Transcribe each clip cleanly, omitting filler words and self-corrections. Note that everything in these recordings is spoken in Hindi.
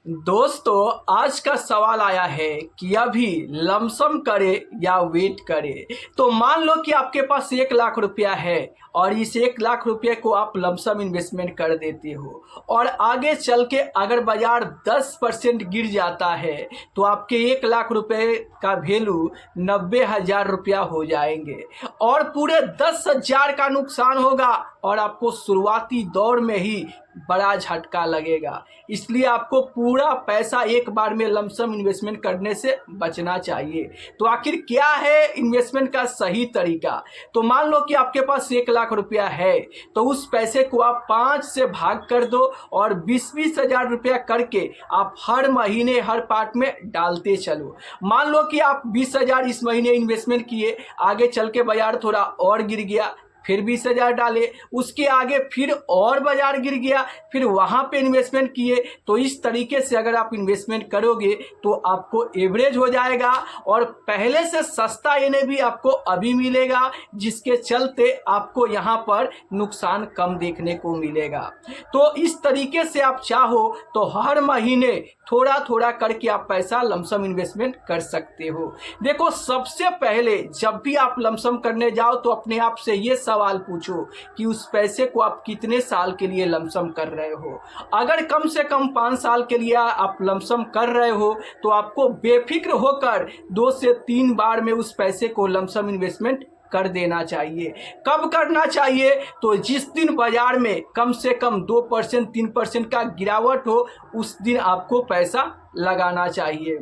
दोस्तों, आज का सवाल आया है कि अभी लमसम करे या वेट करे। तो मान लो कि आपके पास 1 लाख रुपया है और इस 1 लाख रुपये को आप लमसम इन्वेस्टमेंट कर देते हो और आगे चल के अगर बाजार 10% गिर जाता है तो आपके 1 लाख रुपये का वैल्यू 90,000 रुपया हो जाएंगे और पूरे 10,000 का नुकसान होगा और आपको शुरुआती दौर में ही बड़ा झटका लगेगा। इसलिए आपको पूरा पैसा एक बार में लमसम इन्वेस्टमेंट करने से बचना चाहिए। तो आखिर क्या है इन्वेस्टमेंट का सही तरीका? तो मान लो कि आपके पास 1 लाख रुपया है तो उस पैसे को आप 5 से भाग कर दो और 20-20 हजार रुपया करके आप हर महीने हर पार्ट में डालते चलो। मान लो कि आप 20,000 इस महीने इन्वेस्टमेंट किए, आगे चल के बाजार थोड़ा और गिर गया, फिर 20,000 डाले, उसके आगे फिर और बाजार गिर गया, फिर वहाँ पे इन्वेस्टमेंट किए। तो इस तरीके से अगर आप इन्वेस्टमेंट करोगे तो आपको एवरेज हो जाएगा और पहले से सस्ता एनएवी आपको अभी मिलेगा, जिसके चलते आपको यहाँ पर नुकसान कम देखने को मिलेगा। तो इस तरीके से आप चाहो तो हर महीने थोड़ा थोड़ा करके आप पैसा लमसम इन्वेस्टमेंट कर सकते हो। देखो, सबसे पहले जब भी आप लमसम करने जाओ तो अपने आप से ये सवाल पूछो कि उस पैसे को आप कितने साल के लिए लमसम कर रहे हो। अगर कम से कम 5 साल के लिए आप लमसम कर रहे हो तो आपको बेफिक्र होकर 2 से 3 बार में उस पैसे को लमसम इन्वेस्टमेंट कर देना चाहिए। कब करना चाहिए? तो जिस दिन बाजार में कम से कम 2% 3% का गिरावट हो उस दिन आपको पैसा लगाना चाहिए।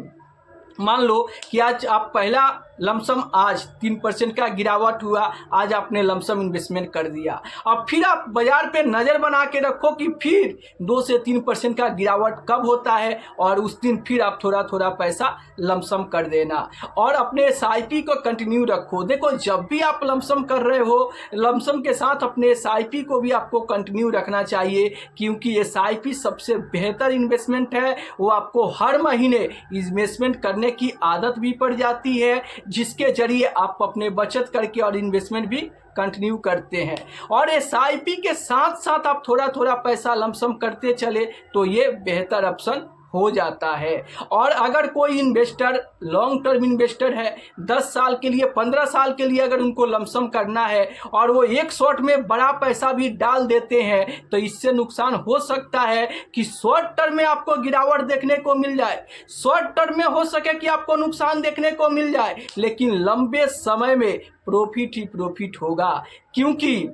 मान लो कि आज आप पहला लमसम आज 3% का गिरावट हुआ, आज आपने लमसम इन्वेस्टमेंट कर दिया। अब फिर आप बाजार पे नज़र बना के रखो कि फिर 2 से 3% का गिरावट कब होता है और उस दिन फिर आप थोड़ा थोड़ा पैसा लमसम कर देना और अपने SIP को कंटिन्यू रखो। देखो, जब भी आप लमसम कर रहे हो, लमसम के साथ अपने SIP को भी आपको कंटिन्यू रखना चाहिए, क्योंकि SIP सबसे बेहतर इन्वेस्टमेंट है। वो आपको हर महीने इन्वेस्टमेंट करने की आदत भी पड़ जाती है, जिसके जरिए आप अपने बचत करके और इन्वेस्टमेंट भी कंटिन्यू करते हैं। और SIP के साथ साथ आप थोड़ा थोड़ा पैसा लमसम करते चले तो ये बेहतर ऑप्शन हो जाता है। और अगर कोई इन्वेस्टर लॉन्ग टर्म इन्वेस्टर है, 10 साल के लिए 15 साल के लिए अगर उनको लमसम करना है और वो एक शॉट में बड़ा पैसा भी डाल देते हैं तो इससे नुकसान हो सकता है कि शॉर्ट टर्म में आपको गिरावट देखने को मिल जाए, शॉर्ट टर्म में हो सके कि आपको नुकसान देखने को मिल जाए, लेकिन लंबे समय में प्रॉफिट ही प्रॉफिट होगा। क्योंकि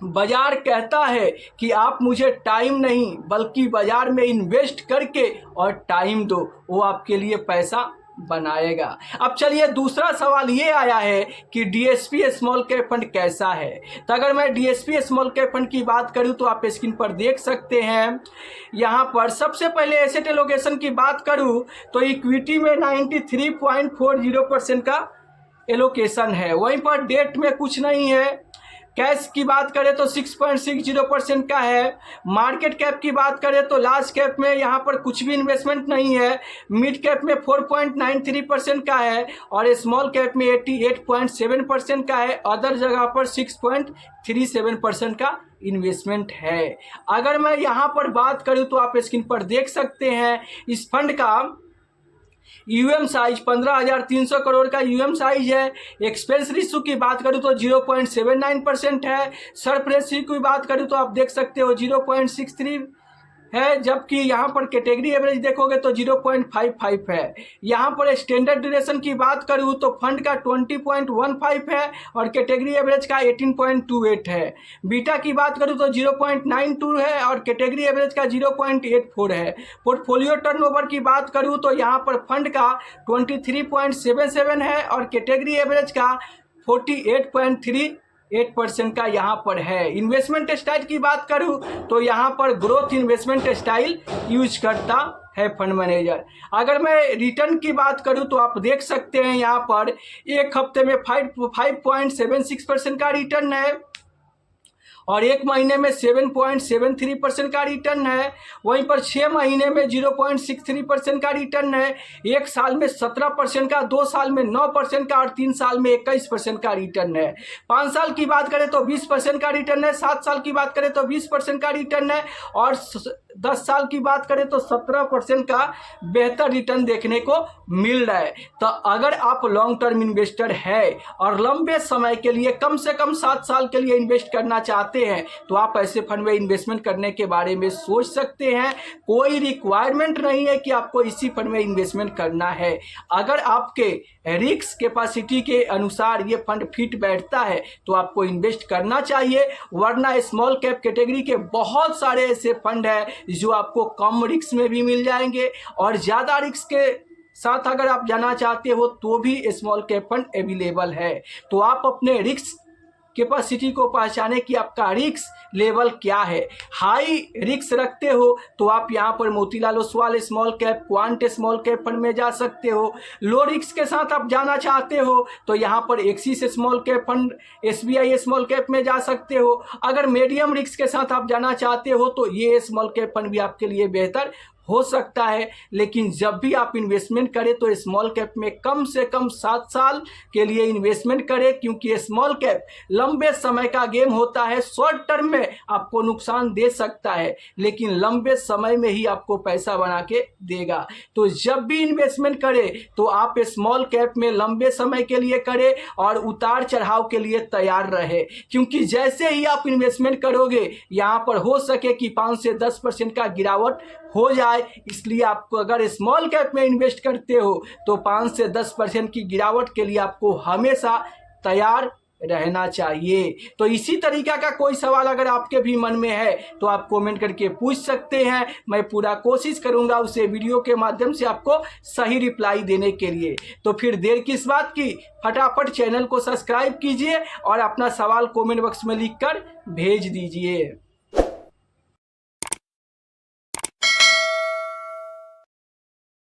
बाजार कहता है कि आप मुझे टाइम नहीं बल्कि बाजार में इन्वेस्ट करके और टाइम दो, वो आपके लिए पैसा बनाएगा। अब चलिए, दूसरा सवाल ये आया है कि DSP स्मॉल कैप फंड कैसा है। तो अगर मैं DSP स्मॉल कैप फंड की बात करूं तो आप स्क्रीन पर देख सकते हैं। यहां पर सबसे पहले एसेट एलोकेशन की बात करूं तो इक्विटी में 93.40% का एलोकेशन है, वहीं पर डेट में कुछ नहीं है। कैश की बात करें तो 6.60% का है। मार्केट कैप की बात करें तो लार्ज कैप में यहाँ पर कुछ भी इन्वेस्टमेंट नहीं है। मिड कैप में 4.93% का है और स्मॉल कैप में 88.7% का है। अदर जगह पर 6.37% का इन्वेस्टमेंट है। अगर मैं यहाँ पर बात करूँ तो आप स्क्रीन पर देख सकते हैं इस फंड का यूएम साइज 15,300 करोड़ का यूएम साइज है। एक्सपेंस रेशियो की बात करूं तो 0.79% है। सरप्लस रेशियो की बात करूं तो आप देख सकते हो 0.63 है, जबकि यहाँ पर कैटेगरी एवरेज देखोगे तो 0.55 है। यहाँ पर स्टैंडर्ड ड्यूरेशन की बात करूँ तो फंड का 20.15 है और कैटेगरी एवरेज का 18.28 है। बीटा की बात करूँ तो 0.92 है और कैटेगरी एवरेज का 0.84 है। पोर्टफोलियो टर्नओवर की बात करूँ तो यहाँ पर फंड का 23.77 है और कैटेगरी एवरेज का 48.38% का यहाँ पर है। इन्वेस्टमेंट स्टाइल की बात करूँ तो यहाँ पर ग्रोथ इन्वेस्टमेंट स्टाइल यूज करता है फंड मैनेजर। अगर मैं रिटर्न की बात करूँ तो आप देख सकते हैं यहाँ पर एक हफ्ते में 5.76% का रिटर्न है और एक महीने में 7.73% का रिटर्न है। वहीं पर 6 महीने में 0.63% का रिटर्न है। एक साल में 17% का, 2 साल में 9% का और 3 साल में 21% का रिटर्न है। 5 साल की बात करें तो 20% का रिटर्न है। 7 साल की बात करें तो 20% का रिटर्न है और 10 साल की बात करें तो 17% का बेहतर रिटर्न देखने को मिल रहा है। तो अगर आप लॉन्ग टर्म इन्वेस्टर है और लंबे समय के लिए कम से कम 7 साल के लिए इन्वेस्ट करना चाहते हैं तो आप ऐसे फंड में इन्वेस्टमेंट करने के बारे में सोच सकते हैं। कोई रिक्वायरमेंट नहीं है कि आपको इसी फंड में इन्वेस्टमेंट करना है। अगर आपके रिस्क कैपेसिटी के अनुसार ये फंड फिट बैठता है तो आपको इन्वेस्ट करना चाहिए, वरना स्मॉल कैप कैटेगरी के बहुत सारे ऐसे फंड हैं जो आपको कम रिस्क में भी मिल जाएंगे और ज़्यादा रिस्क के साथ अगर आप जाना चाहते हो तो भी स्मॉल कैप फंड अवेलेबल है। तो आप अपने रिस्क कैपेसिटी को पहचाने कि आपका रिस्क लेवल क्या है। हाई रिस्क रखते हो तो आप यहाँ पर Motilal Oswal small cap, quant small cap fund में जा सकते हो। लो रिस्क के साथ आप जाना चाहते हो तो यहाँ पर axis small cap fund, SBI small cap में जा सकते हो। अगर मीडियम रिस्क के साथ आप जाना चाहते हो तो ये स्मॉल कैप फंड भी आपके लिए बेहतर हो सकता है। लेकिन जब भी आप इन्वेस्टमेंट करें तो स्मॉल कैप में कम से कम 7 साल के लिए इन्वेस्टमेंट करें, क्योंकि स्मॉल कैप लंबे समय का गेम होता है। शॉर्ट टर्म में आपको नुकसान दे सकता है लेकिन लंबे समय में ही आपको पैसा बना के देगा। तो जब भी इन्वेस्टमेंट करें तो आप स्मॉल कैप में लंबे समय के लिए करें और उतार चढ़ाव के लिए तैयार रहे, क्योंकि जैसे ही आप इन्वेस्टमेंट करोगे यहाँ पर हो सके कि 5 से 10% का गिरावट हो जाए। इसलिए आपको अगर स्मॉल कैप में इन्वेस्ट करते हो तो 5 से 10% की गिरावट के लिए आपको हमेशा तैयार रहना चाहिए। तो इसी तरीका का कोई सवाल अगर आपके भी मन में है तो आप कमेंट करके पूछ सकते हैं। मैं पूरा कोशिश करूंगा उसे वीडियो के माध्यम से आपको सही रिप्लाई देने के लिए। तो फिर देर किस बात की, फटाफट चैनल को सब्सक्राइब कीजिए और अपना सवाल कमेंट बॉक्स में लिखकर भेज दीजिए।